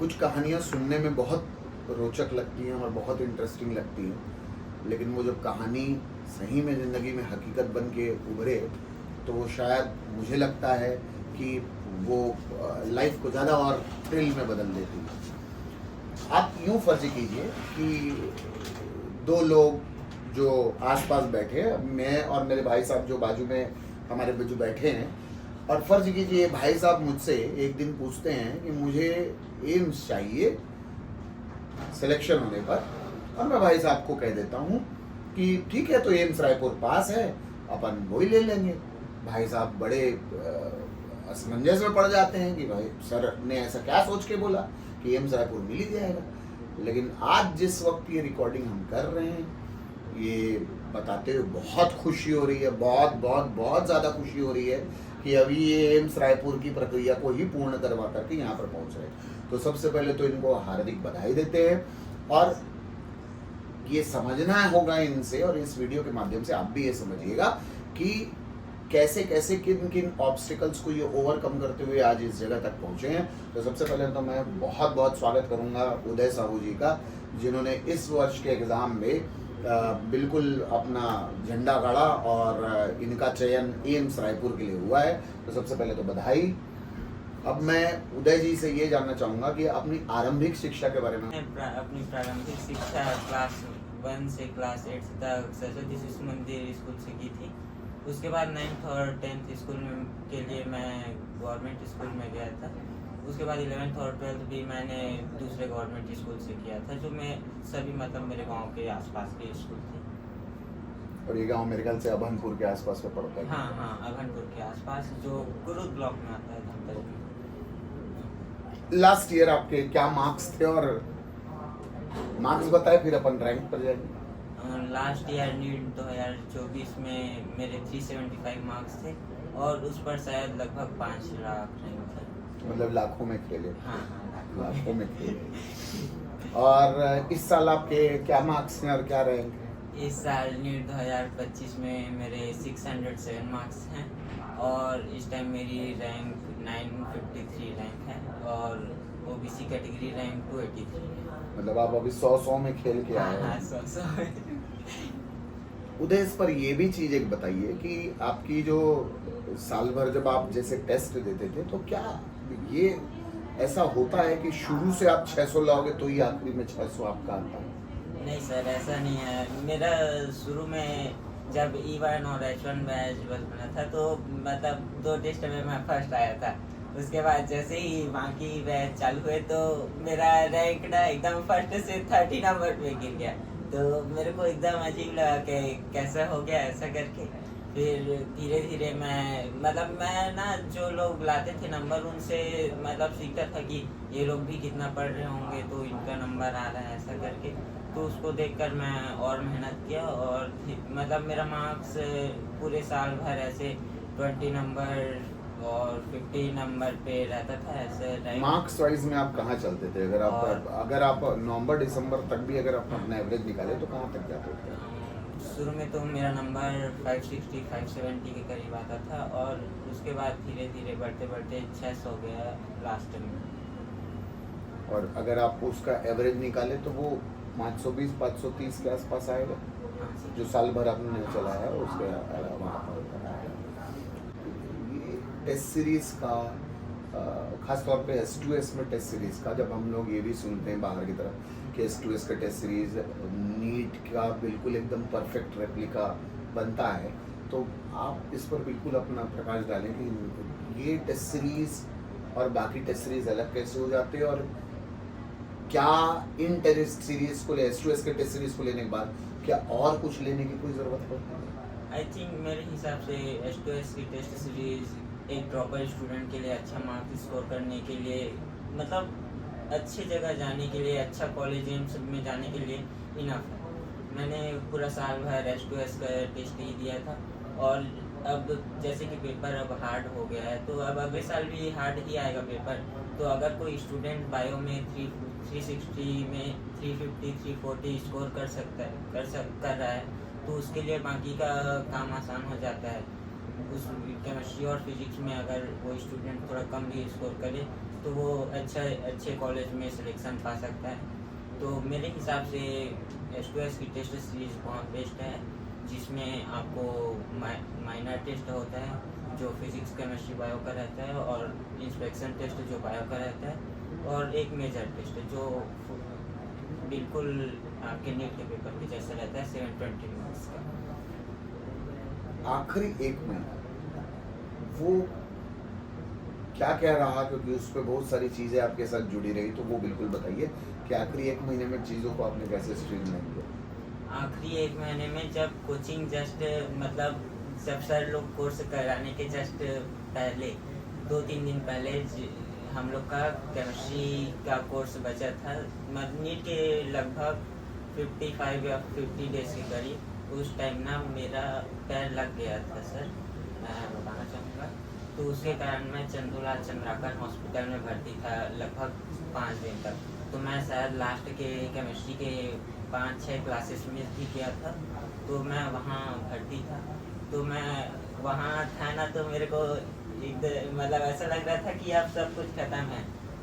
कुछ कहानियाँ सुनने में बहुत रोचक लगती हैं और बहुत इंटरेस्टिंग लगती हैं, लेकिन वो जब कहानी सही में ज़िंदगी में हकीकत बन के उभरे तो वो शायद मुझे लगता है कि वो लाइफ को ज़्यादा और थ्रिल में बदल देती है। आप यूँ फर्ज कीजिए कि दो लोग जो आसपास बैठे, मैं और मेरे भाई साहब जो बाजू में हमारे बाजू बैठे हैं, और फर्ज कीजिए भाई साहब मुझसे एक दिन पूछते हैं कि मुझे एम्स चाहिए सिलेक्शन होने पर, और मैं भाई साहब को कह देता हूँ कि ठीक है, तो एम्स रायपुर पास है, अपन वही ले लेंगे। भाई साहब बड़े असमंजस में पड़ जाते हैं कि भाई सर ने ऐसा क्या सोच के बोला कि एम्स रायपुर मिल ही जाएगा। लेकिन आज जिस वक्त ये रिकॉर्डिंग हम कर रहे हैं, ये बताते हुए बहुत खुशी हो रही है, बहुत बहुत बहुत ज़्यादा खुशी हो रही है कि अभी ये एम्स रायपुर की प्रक्रिया को ही पूर्ण करवा करके यहाँ पर पहुँच रहे हैं। तो सबसे पहले तो इनको हार्दिक बधाई देते हैं, और ये समझना होगा इनसे, और इस वीडियो के माध्यम से आप भी ये समझिएगा कि कैसे कैसे किन किन ऑब्स्टिकल्स को ये ओवरकम करते हुए आज इस जगह तक पहुँचे हैं। तो सबसे पहले तो मैं बहुत बहुत स्वागत करूँगा उदय साहू जी का, जिन्होंने इस वर्ष के एग्ज़ाम में बिल्कुल अपना झंडा गाड़ा और इनका चयन एम्स रायपुर के लिए हुआ है। तो सबसे पहले तो बधाई। अब मैं उदय जी से ये जानना चाहूँगा कि अपनी आरंभिक शिक्षा के बारे में। अपनी प्रारंभिक शिक्षा क्लास 1 से क्लास 8 तक सरस्वती शिशु मंदिर स्कूल से की थी। उसके बाद 9th और 10th स्कूल में के लिए मैं गवर्नमेंट स्कूल में गया था। उसके बाद 11th और 12th भी मैंने दूसरे गवर्नमेंट स्कूल से किया था, जो मैं सभी मतलब मेरे गांव के आसपास के स्कूल थे। और ये गांव मेरे ख्याल से अभनपुर के आसपास में पड़ता है। हाँ, अभनपुर के आसपास, जो कुरुद ब्लॉक में आता है, धमतरी में। लास्ट ईयर आपके क्या मार्क्स थे, और मार्क्स बताए फिर अपन रैंक पर जाएंगे। लास्ट ईयर नीट 2024 में मेरे 375 मार्क्स थे, और उस पर शायद लगभग 5 लाख रैंक थे। मतलब लाखों में खेले। हाँ, लाखों में खेले। और इस साल आपके क्या मार्क्स हैं और क्या रैंक है? इस साल नीट 2025 में मेरे 607 मार्क्स हैं, और इस टाइम मेरी रैंक 953 रैंक है, और ओबीसी कैटेगरी रैंक 283 है। मतलब आप अभी 100 में खेल के आए हैं। 100। उदय, इस पर ये भी चीज़ एक बताइए कि आपकी जो साल भर जब आप जैसे टेस्ट देते थे, तो क्या ये ऐसा होता है कि शुरू से आप 600 लाओगे तो ही आखिरी में 600 आपका आता है? नहीं सर, ऐसा नहीं है। मेरा शुरू में जब E1 और H1 बैच बना था, तो मतलब 2 टेस्ट में मैं फर्स्ट आया था। उसके बाद जैसे ही बाकी बैच चालू हुए तो मेरा रैंक ना एकदम फर्स्ट से 30 नंबर पे गिर गया। तो मेरे को एकदम अजीब लगा कि कैसा हो गया ऐसा करके। फिर धीरे धीरे मैं ना जो लोग लाते थे नंबर, उनसे मतलब सीखता था कि ये लोग भी कितना पढ़ रहे होंगे तो इनका नंबर आ रहा है ऐसा करके। तो उसको देखकर मैं और मेहनत किया, और मतलब मेरा मार्क्स पूरे साल भर ऐसे 20 नंबर और 50 नंबर पे रहता था ऐसे। मार्क्स वाइज में आप कहाँ चलते थे? अगर आप नवंबर दिसंबर तक भी अगर आप अपना एवरेज निकाले तो कहाँ तक जाते थे? शुरू में तो मेरा नंबर 560 570 के करीब आता था, और उसके बाद धीरे धीरे बढ़ते बढ़ते 600 हो गया लास्ट में। और अगर आप उसका एवरेज निकाले तो वो 520 530 के आसपास आएगा, जो साल भर आपने चलाया उसके अलावा। टेस्ट सीरीज़ का खासतौर पे S2S में टेस्ट सीरीज़ का जब हम लोग ये भी सुनते हैं बाहर की तरफ कि S2S का टेस्ट सीरीज़ नीट का बिल्कुल एकदम परफेक्ट रेप्लिका बनता है, तो आप इस पर बिल्कुल अपना प्रकाश डालें कि ये टेस्ट सीरीज़ और बाकी टेस्ट सीरीज़ अलग कैसे हो जाते हैं, और क्या इन टेस्ट सीरीज़ को S2S के टेस्ट सीरीज़ को लेने के बाद क्या और कुछ लेने की कोई ज़रूरत पड़ती है? आई थिंक मेरे हिसाब से S2S की टेस्ट सीरीज़ एक प्रॉपर स्टूडेंट के लिए अच्छा मार्क्स स्कोर करने के लिए, मतलब अच्छी जगह जाने के लिए, अच्छा कॉलेज एम्स में जाने के लिए इनफ है। मैंने पूरा साल भर S2S का टेस्ट ही दिया था, और अब जैसे कि पेपर अब हार्ड हो गया है, तो अब अगले साल भी हार्ड ही आएगा पेपर। तो अगर कोई स्टूडेंट बायो में 360 में 350 340 स्कोर कर रहा है, तो उसके लिए बाकी का काम आसान हो जाता है। उस केमिस्ट्री और फिजिक्स में अगर वो स्टूडेंट थोड़ा कम भी स्कोर करे तो वो अच्छे कॉलेज में सिलेक्शन पा सकता है। तो मेरे हिसाब से S2S की टेस्ट सीरीज बहुत बेस्ट है, जिसमें आपको माइनर टेस्ट होता है जो फिजिक्स केमिस्ट्री बायो का रहता है, और इंस्पेक्शन टेस्ट जो बायो का रहता है, और एक मेजर टेस्ट जो बिल्कुल आपके नीट के पेपर के जैसा रहता है 720 मार्क्स का। आखिरी एक महीना वो क्या क्या रहा, क्योंकि उस पर बहुत सारी चीज़ें आपके साथ जुड़ी रही, तो वो बिल्कुल बताइए कि आखिरी एक महीने में चीज़ों को आपने कैसे स्ट्रीमलाइन किया। आखिरी एक महीने में जब कोचिंग जस्ट मतलब जब सर लोग कोर्स कराने के जस्ट पहले 2-3 दिन पहले हम लोग का केमिस्ट्री का कोर्स बचा था, नीट के लगभग 55 या 50 डेज के करीब। उस टाइम ना मेरा पैर लग गया था सर, मैं बताना चाहूँगा। तो उसके कारण मैं चंदूलाल चंद्राकर हॉस्पिटल में भर्ती था लगभग 5 दिन तक। तो मैं शायद लास्ट के केमिस्ट्री के 5-6 क्लासेस मिस भी किया था, तो मैं वहाँ भर्ती था। तो मैं वहाँ था ना, तो मेरे को मतलब ऐसा लग रहा था कि अब सब कुछ खत्म है,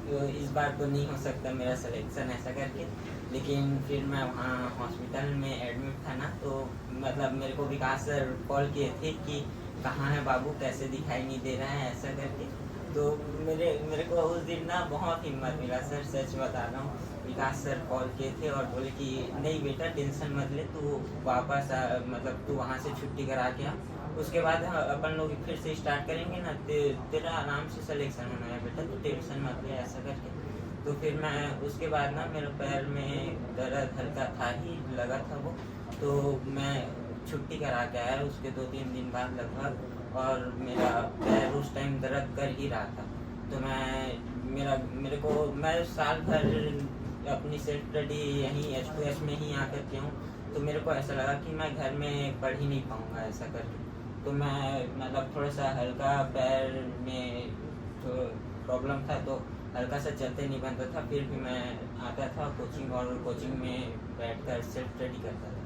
तो इस बार तो नहीं हो सकता मेरा सिलेक्शन ऐसा करके। लेकिन फिर मैं वहाँ हॉस्पिटल में एडमिट था ना, तो मतलब मेरे को विकास सर कॉल किए थे कि कहाँ है बाबू, कैसे दिखाई नहीं दे रहा है ऐसा करके। तो मेरे को उस दिन ना बहुत हिम्मत मिला सर, सच बता रहा हूँ। विकास सर कॉल किए थे और बोले कि नहीं बेटा टेंशन मत ले, तू वापस मतलब तू वहाँ से छुट्टी करा के आ, उसके बाद अपन लोग फिर से स्टार्ट करेंगे ना, तेरा आराम से सिलेक्शन होना है बेटा, तू टेंशन मत ले ऐसा करके। तो फिर मैं उसके बाद ना मेरे पैर में दर्द हल्का था ही लगा था वो, तो मैं छुट्टी करा के आया उसके 2-3 दिन बाद लगभग, और मेरा पैर उस टाइम दर्द कर ही रहा था। तो मेरे को मैं साल भर अपनी सेल्फ स्टडी यहीं S2S में ही आकर के हूँ, तो मेरे को ऐसा लगा कि मैं घर में पढ़ ही नहीं पाऊँगा ऐसा करके। तो मैं मतलब थोड़ा सा हल्का पैर में तो प्रॉब्लम था, तो हल्का सा चलते नहीं बनता था, फिर भी मैं आता था कोचिंग, और कोचिंग में बैठकर सेल्फ स्टडी करता था।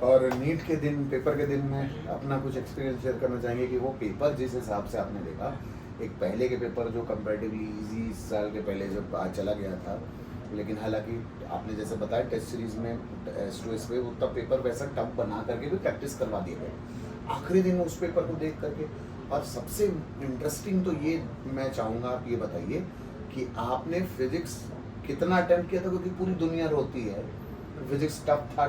और नीट के दिन, पेपर के दिन में अपना कुछ एक्सपीरियंस शेयर करना चाहेंगे कि वो पेपर जिस हिसाब से आपने देखा, एक पहले के पेपर जो कंपैरेटिवली इजी साल के पहले जब आज चला गया था, लेकिन हालांकि आपने जैसे बताया टेस्ट सीरीज में S2S पे उतना पेपर वैसा टफ बना करके भी प्रैक्टिस करवा दिए गए आखिरी दिन में उस पेपर को देख करके। और सबसे इंटरेस्टिंग तो ये मैं चाहूँगा आप ये बताइए कि आपने फिजिक्स कितना अटेम्प्ट किया था, क्योंकि पूरी दुनिया रोती है फिजिक्स टफ था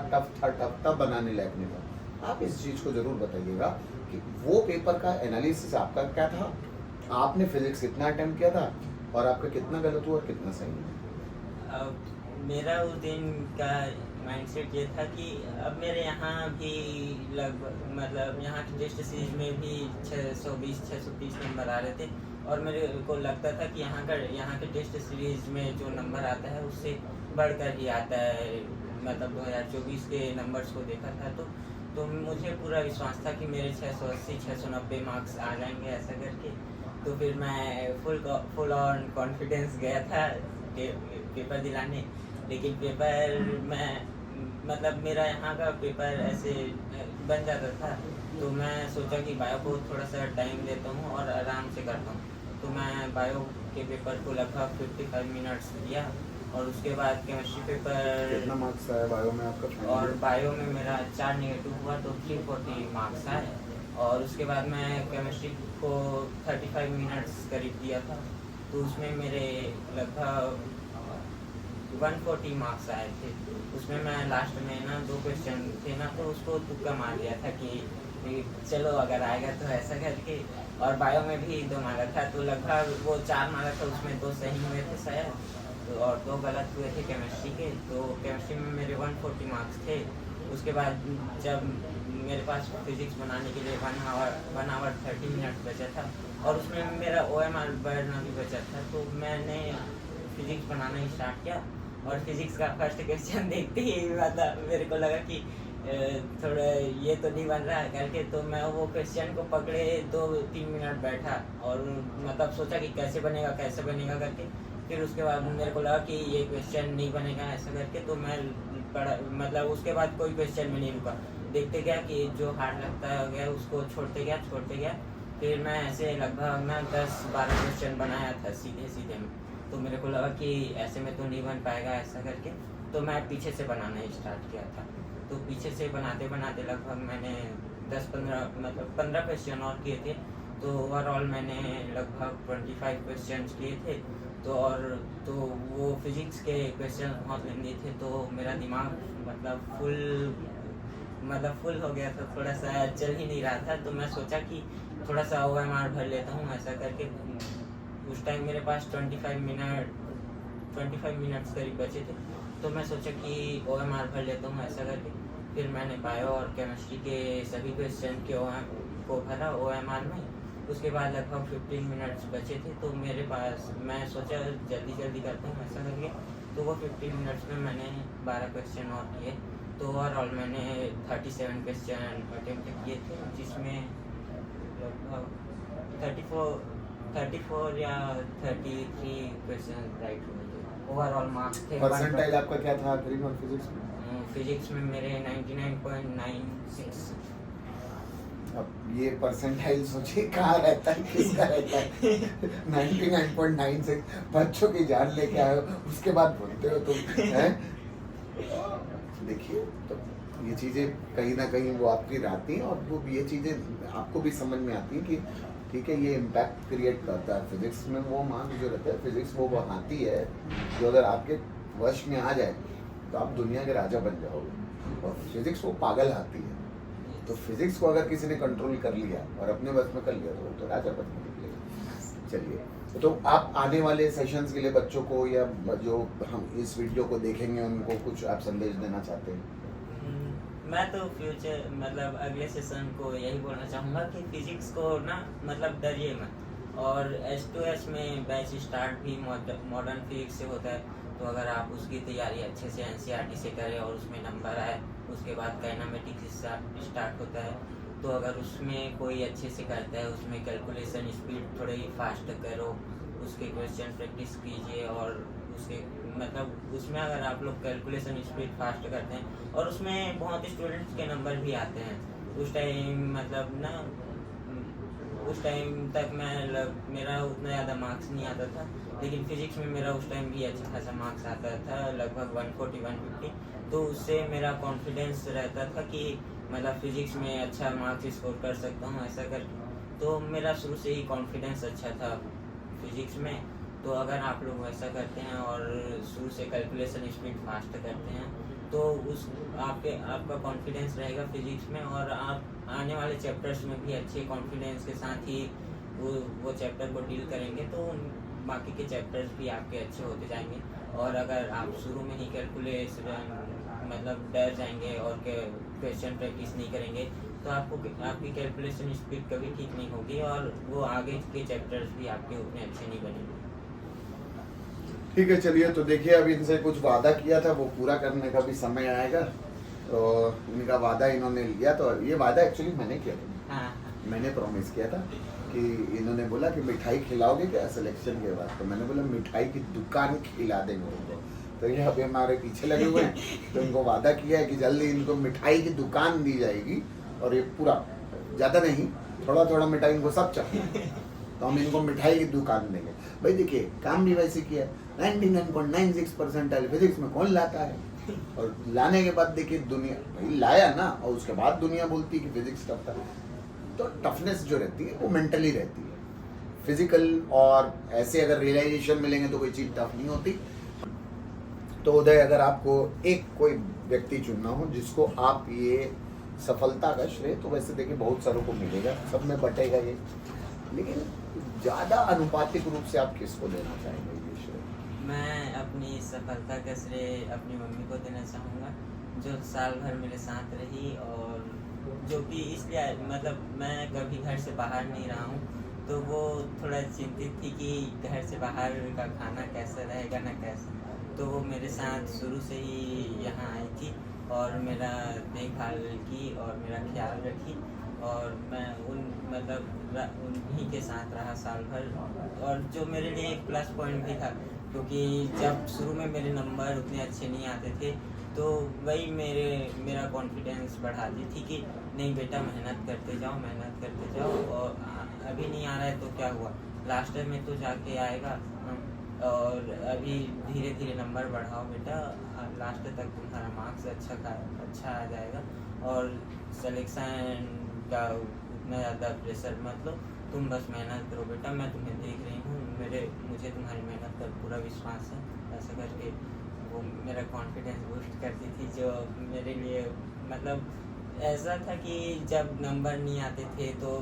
तब बनाने लायक नहीं था। आप इस चीज़ को ज़रूर बताइएगा कि वो पेपर का एनालिसिस आपका क्या था, आपने फिजिक्स कितना अटेम्प्ट किया था, और आपका कितना गलत हुआ और कितना सही हुआ। मेरा उस दिन का माइंडसेट ये था कि अब मेरे यहाँ भी लगभग मतलब यहाँ की टेस्ट सीरीज में भी 620-630 नंबर आ रहे थे, और मेरे को लगता था कि यहाँ के टेस्ट सीरीज में जो नंबर आता है उससे बढ़कर ही आता है। मतलब 2024 के नंबर्स को देखा था तो मुझे पूरा विश्वास था कि मेरे 680-690 मार्क्स आ जाएंगे ऐसा करके। तो फिर मैं फुल ऑन कॉन्फिडेंस गया था पेपर दिलाने। लेकिन पेपर में मतलब मेरा यहाँ का पेपर ऐसे बन जाता था, तो मैं सोचा कि बायो को थोड़ा सा टाइम देता हूँ और आराम से करता हूँ। तो मैं बायो के पेपर को लगभग 55 मिनट्स दिया, और उसके बाद केमिस्ट्री पेपर कितना मार्क्स आया बायो में आपका? और बायो में मेरा 4 नेगेटिव हुआ, तो 340 मार्क्स आए। और उसके बाद मैं केमिस्ट्री को 35 मिनट्स करीब दिया था, तो उसमें मेरे लगभग 140 मार्क्स आए थे। उसमें मैं लास्ट में ना 2 क्वेश्चन थे ना, तो उसको तुक्का मार दिया था कि चलो अगर आएगा तो ऐसा करके। और बायो में भी 2 मारा था, तो लगभग वो 4 मारा था, उसमें 2 सही हुए थे शायद, तो और 2 गलत हुए थे केमिस्ट्री के। तो केमिस्ट्री में मेरे 140 मार्क्स थे। उसके बाद जब मेरे पास फिजिक्स बनाने के लिए 1 आवर 30 मिनट बचा था, और उसमें मेरा OMR बढ़ना भी बचा था, तो मैंने फिजिक्स बनाना स्टार्ट किया। और फिजिक्स का फर्स्ट क्वेश्चन देखते ही मतलब मेरे को लगा कि थोड़ा ये तो नहीं बन रहा है करके, तो मैं वो क्वेश्चन को पकड़े 2-3 मिनट बैठा और मतलब सोचा कि कैसे बनेगा करके। फिर उसके बाद मेरे को लगा कि ये क्वेश्चन नहीं बनेगा ऐसा करके, तो मैं पढ़ा मतलब उसके बाद कोई क्वेश्चन में नहीं रुका, देखते गया कि जो हार्ड लगता गया उसको छोड़ते गया। फिर मैं ऐसे लगभग ना 10-12 क्वेश्चन बनाया था सीधे में। तो मेरे को लगा कि ऐसे में तो नहीं बन पाएगा ऐसा करके, तो मैं पीछे से बनाना स्टार्ट किया था। तो पीछे से बनाते बनाते लगभग मैंने 10-15 मतलब 15 क्वेश्चन और किए थे। तो ओवरऑल मैंने लगभग 25 क्वेश्चन किए थे। तो वो फिजिक्स के क्वेश्चन बहुत लेंदी थे, तो मेरा दिमाग मतलब फुल हो गया था, थोड़ा सा चल ही नहीं रहा था। तो मैं सोचा कि थोड़ा सा OMR भर लेता हूँ ऐसा करके। उस टाइम मेरे पास 25 मिनट्स करीब बचे थे, तो मैं सोचा कि OMR भर लेता हूँ ऐसा करके। फिर मैंने बायो और केमिस्ट्री के सभी क्वेश्चन को भरा OMR में। उसके बाद लगभग 15 मिनट्स बचे थे, तो मेरे पास मैं सोचा जल्दी करता हूँ ऐसा करके। तो वो 15 मिनट्स में मैंने 12 क्वेश्चन और किए। तो ओवरऑल मैंने 37 क्वेश्चन अटेम्प्ट किए थे, जिसमें लगभग 34 या 33 क्वेश्चन राइट हुए थे। ओवरऑल मार्क्स थे। परसेंटाइल आपका क्या था आखिरी में फिजिक्स में? फिजिक्स में मेरे 99.96। अब ये परसेंटाइल सोचिए कहाँ रहता है, किसका रहता है? 99.96 बच्चों की जान लेके आए हो, उसके बाद बोलते हो तुम, हैं? देखिए, तो ये चीज़ें कहीं ना कहीं वो आपकी रहती हैं, और वो ये चीज़ें आपको भी समझ में आती हैं कि ठीक है, ये इम्पैक्ट क्रिएट करता है। फिजिक्स में वो मार्क्स जो रहता है, फिजिक्स वो आती है जो अगर आपके वश में आ जाए तो आप दुनिया के राजा बन जाओगे। और फिजिक्स वो पागल आती है, तो फिजिक्स को अगर किसी ने कंट्रोल कर लिया और अपने बस में कर लिया तो राजा बन के निकलेगा। चलिए, तो आप आने वाले सेशंस के लिए बच्चों को, या जो हम इस वीडियो को देखेंगे उनको कुछ आप संदेश देना चाहते हैं? मैं तो फ्यूचर मतलब अगले सेशन को यही बोलना चाहूँगा कि फिजिक्स को ना मतलब डरिए मत। और S2S में बैच स्टार्ट भी मॉडर्न फिजिक्स से होता है। तो अगर आप उसकी तैयारी अच्छे से NCERT से करें और उसमें नंबर आए, उसके बाद काइनेमेटिक्स स्टार्ट होता है। तो अगर उसमें कोई अच्छे से करता है, उसमें कैलकुलेशन स्पीड थोड़ी फास्ट करो, उसके क्वेश्चन प्रैक्टिस कीजिए। और उसके मतलब उसमें अगर आप लोग कैलकुलेशन स्पीड फास्ट करते हैं, और उसमें बहुत स्टूडेंट्स के नंबर भी आते हैं। उस टाइम मतलब ना उस टाइम तक मेरा उतना ज़्यादा मार्क्स नहीं आता था, लेकिन फिजिक्स में मेरा उस टाइम भी अच्छा खासा मार्क्स आता था, लगभग 140-150। तो उससे मेरा कॉन्फिडेंस रहता था कि मतलब फिजिक्स में अच्छा मार्क्स स्कोर कर सकता हूँ ऐसा कर। तो मेरा शुरू से ही कॉन्फिडेंस अच्छा था फिजिक्स में। तो अगर आप लोग वैसा करते हैं और शुरू से कैलकुलेशन स्पीड फास्ट करते हैं, तो आपका कॉन्फिडेंस रहेगा फिजिक्स में, और आप आने वाले चैप्टर्स में भी अच्छे कॉन्फिडेंस के साथ ही वो चैप्टर को डील करेंगे, तो बाकी के चैप्टर्स भी आपके अच्छे होते जाएंगे। और अगर आप शुरू में ही कैलकुलेशन मतलब डर जाएंगे और क्वेश्चन प्रैक्टिस नहीं करेंगे, तो आपकी कैलकुलेशन स्पीड कभी ठीक नहीं होगी, और वो आगे के चैप्टर्स भी आपके उतने अच्छे नहीं बनेंगे। ठीक है, चलिए, तो देखिए, अभी इनसे कुछ वादा किया था वो पूरा करने का भी समय आएगा। तो इनका वादा इन्होंने लिया, तो ये वादा एक्चुअली मैंने किया था। हाँ। मैंने प्रॉमिस किया था कि इन्होंने बोला कि मिठाई खिलाओगे क्या सिलेक्शन के बाद, तो मैंने बोला मिठाई की दुकान खिला देंगे उनको। तो ये अभी हमारे पीछे लगे हुए हैं, तो इनको वादा किया है कि जल्दी इनको मिठाई की दुकान दी जाएगी, और ये पूरा ज़्यादा नहीं, थोड़ा थोड़ा मिठाई इनको सब चाहिए, तो हम इनको मिठाई की दुकान देंगे। भाई देखिए, काम भी वैसे किया, 99.96% फिजिक्स में कौन लाता है, और लाने के बाद देखिए दुनिया भाई लाया ना, और उसके बाद दुनिया बोलती है कि फिजिक्स टफ था। तो टफनेस जो रहती है वो मेंटली रहती है, फिजिकल और ऐसे अगर रियलाइजेशन मिलेंगे तो कोई चीज़ टफ नहीं होती। तो उदय, अगर आपको एक कोई व्यक्ति चुनना हो जिसको आप ये सफलता का श्रेय, तो वैसे देखिए बहुत सारों को मिलेगा, सब में बटेगा ये, लेकिन ज़्यादा अनुपातिक रूप से आप किसको देना चाहेंगे ये श्रेय? मैं अपनी सफलता का श्रेय अपनी मम्मी को देना चाहूँगा, जो साल भर मेरे साथ रही, और जो कि इसलिए मतलब मैं कभी घर से बाहर नहीं रहा हूँ, तो वो थोड़ा चिंतित थी कि घर से बाहर का खाना कैसा रहेगा ना कैसा। तो वो मेरे साथ शुरू से ही यहाँ आई थी और मेरा देखभाल की और मेरा ख्याल रखी, और मैं उन्हीं के साथ रहा साल भर। और जो मेरे लिए एक प्लस पॉइंट भी था, क्योंकि जब शुरू में मेरे नंबर उतने अच्छे नहीं आते थे, तो वही मेरा कॉन्फिडेंस बढ़ाती थी कि नहीं बेटा, मेहनत करते जाओ, और अभी नहीं आ रहा है तो क्या हुआ, लास्ट टाइम में तो जाके आएगा। और अभी धीरे धीरे नंबर बढ़ाओ बेटा, लास्ट तक तुम्हारा मार्क्स अच्छा आ जाएगा। और सिलेक्शन का उतना ज़्यादा प्रेशर मत लो, तुम बस मेहनत करो बेटा, मैं तुम्हें देख रही हूँ, मुझे तुम्हारी मेहनत पर पूरा विश्वास है। ऐसा करके वो मेरा कॉन्फिडेंस बूस्ट करती थी, जो मेरे लिए मतलब ऐसा था कि जब नंबर नहीं आते थे तो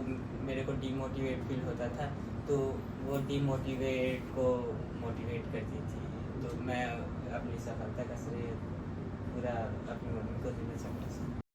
मेरे को डिमोटिवेट फील होता था, तो वो डिमोटिवेट को मोटिवेट करती थी। तो मैं अपनी सफलता का श्रेय पूरा अपनी मम्मी को देना चाहता हूँ।